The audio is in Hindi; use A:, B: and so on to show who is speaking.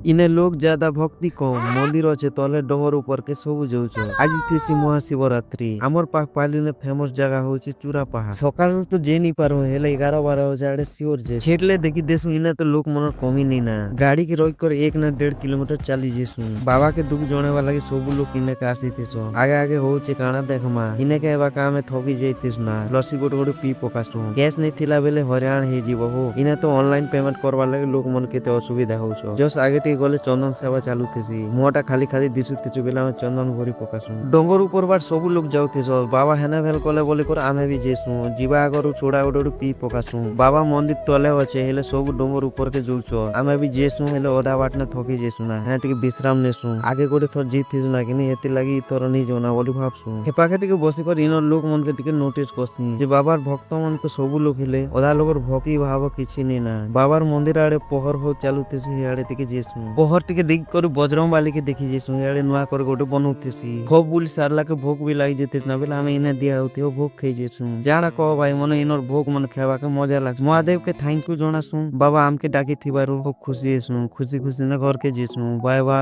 A: इने लोग ज्यादा भक्ति कम मंदिर अच्छे तले डंगर ऊपर के सब जाऊछ आज थी महाशिवरात्रि आमर पाक पाली ने फेमस जगह होची चूरा पहाड़ सकाल तो जे नहीं पारो हेले 11-12 बजे आड़े सियोर जे छेटले देखी देसु इने तो लोग मन कमी नहीं ना गाड़ी की रोक कर 1 ना 1.5 किलोमीटर चली जेसु बाबा के दुख जोने वाला के सब लोग इने का आसी थे सो आगे आगे होचे काना देखमा इने के बा काम में थोकी जैतिस ना लस्सी गोट गोट पी पकासु गैस नहीं थिला बेले हरियाण हे जीवो हो इने तो ऑनलाइन पेमेंट करवा लगे लोग मन केते असुविधा होछो जस आगे गले चंदन सेवा चालू थी मुहटा खाली खाली दिशुते बेला चंदन भरी पकासु डोंगर ऊपर बार सब लोग जाऊे बाबा हेना भेल कले बोले कर आमे भी जेसु जीवा आगर छोड़ा गोटे पी पकासु बाबा मंदिर तले अच्छे हेले सब डोंगर ऊपर के जाऊछ आमे भी जेसु हेले अधा बाट ने थकी जेसु ना हेना टिके विश्राम नेसु आगे गोटे थर जीत थी ना कि एति लागी थर नहीं जोना बोली भाबसु हे पाखे टिके बसी कर इन लोग मन के टिके नोटिस करसी जे बाबार भक्त मन तो सब लोग हेले अधा लोगर भक्ति भाव किछि नहीं ना बाबार मंदिर आड़े पहर हो चालू थी आड़े टिके जेसु पहर टिके देख कर बजरंग बाली के देखी जेसु याडे नुआ कर गोटे बनौतेसी खूब बुल सारला के भोग भी लागी जेते ना बेला हमें इने दिया होती हो भोग खाई जेसु जाना कहो भाई मन इनर भोग मन खावा के मजा लाग महादेव के थैंक यू जणासु बाबा हमके डाकी थिबारु खूब खुशी हेसु खुशी खुशी ना घर के जेसु बाय बाय।